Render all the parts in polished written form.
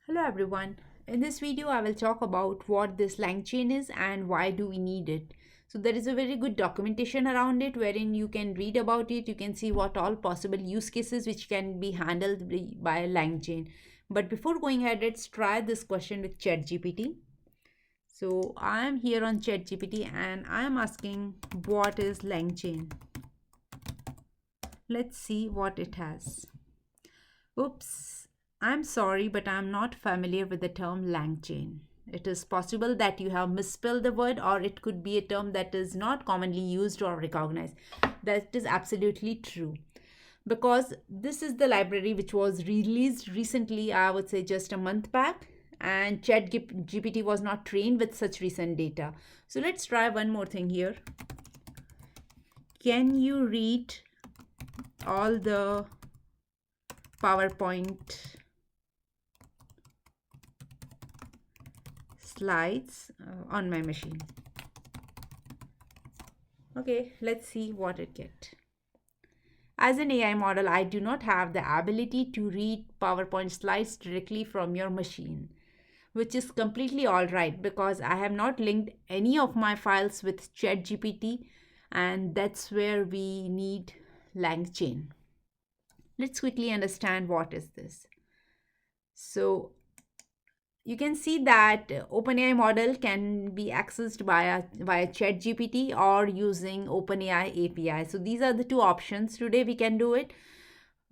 Hello everyone. In this video, I will talk about what this Langchain is and why do we need it. So there is a very good documentation around it wherein you can read about it. You can see what all possible use cases which can be handled by Langchain. But before going ahead, let's try this question with ChatGPT. So I am here on ChatGPT and I am asking what is Langchain. Let's see what it has. Oops. I'm sorry, but I'm not familiar with the term Langchain. It is possible that you have misspelled the word, or it could be a term that is not commonly used or recognized. That is absolutely true. Because this is the library which was released recently, I would say just a month back, and ChatGPT was not trained with such recent data. So let's try one more thing here. Can you read all the PowerPoint slides on my machine? Okay, let's see what it gets. As an AI model, I do not have the ability to read PowerPoint slides directly from your machine, which is completely all right because I have not linked any of my files with ChatGPT, and that's where we need Langchain. Let's quickly understand what is this. So you can see that OpenAI model can be accessed via ChatGPT or using OpenAI API. So these are the two options. Today we can do it.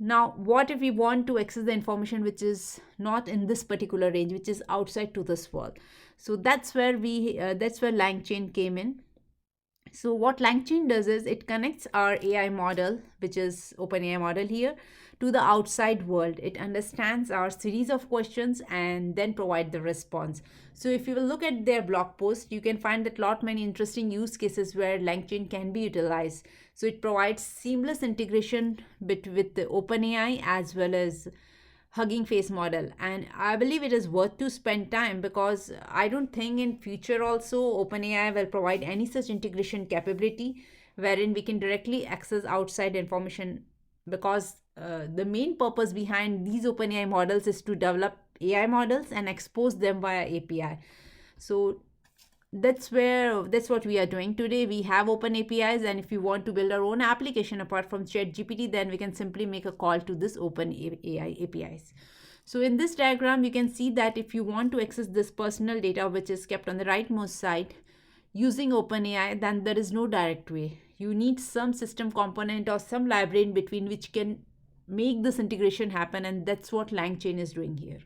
Now, what if we want to access the information which is not in this particular range, which is outside to this world? So that's where Langchain came in. So what Langchain does is it connects our AI model, which is OpenAI model here, to the outside world. It understands our series of questions and then provide the response. So if you will look at their blog post, you can find that lot many interesting use cases where Langchain can be utilized. So it provides seamless integration with the OpenAI as well as Hugging Face model, and I believe it is worth to spend time because I don't think in future also OpenAI will provide any such integration capability wherein we can directly access outside information, because the main purpose behind these OpenAI models is to develop AI models and expose them via API. So that's what we are doing today. We have open APIs, and if you want to build our own application apart from ChatGPT, then we can simply make a call to this open AI APIs. So in this diagram, you can see that if you want to access this personal data which is kept on the rightmost side using OpenAI, then there is no direct way. You need some system component or some library in between which can make this integration happen, and that's what Langchain is doing here.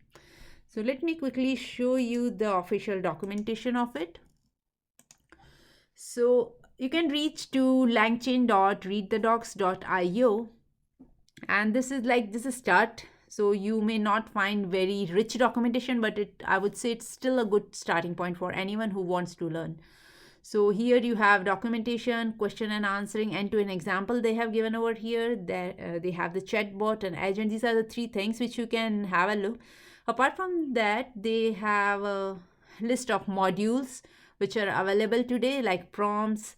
So let me quickly show you the official documentation of it. So you can reach to langchain.readthedocs.io, and this is start. So you may not find very rich documentation, but I would say it's still a good starting point for anyone who wants to learn. So here you have documentation, question and answering, end-to-end example they have given over here. They have the chatbot and agent. These are the three things which you can have a look. Apart from that, they have a list of modules which are available today, like prompts,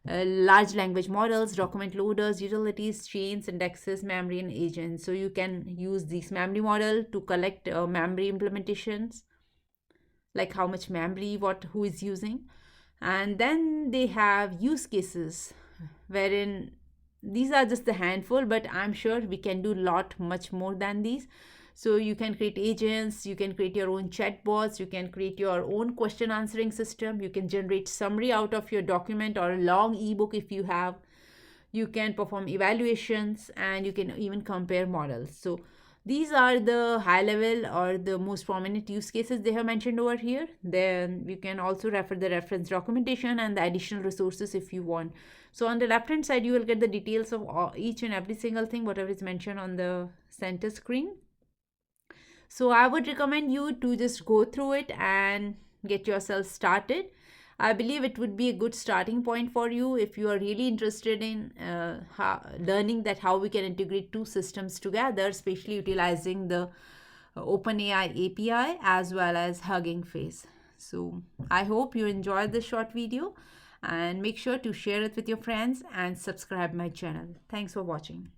large language models, document loaders, utilities, chains, indexes, memory, and agents. So you can use this memory model to collect memory implementations, like how much memory, who is using. And then they have use cases wherein these are just the handful, but I'm sure we can do much more than these. So you can create agents, you can create your own chatbots, you can create your own question answering system, you can generate summary out of your document or a long ebook if you have. You can perform evaluations, and you can even compare models. So these are the high level or the most prominent use cases they have mentioned over here. Then you can also refer the reference documentation and the additional resources if you want. So on the left hand side, you will get the details of each and every single thing, whatever is mentioned on the center screen. So I would recommend you to just go through it and get yourself started. I believe it would be a good starting point for you if you are really interested in learning that how we can integrate two systems together, especially utilizing the OpenAI API as well as Hugging Face. So I hope you enjoyed this short video, and make sure to share it with your friends and subscribe my channel. Thanks for watching.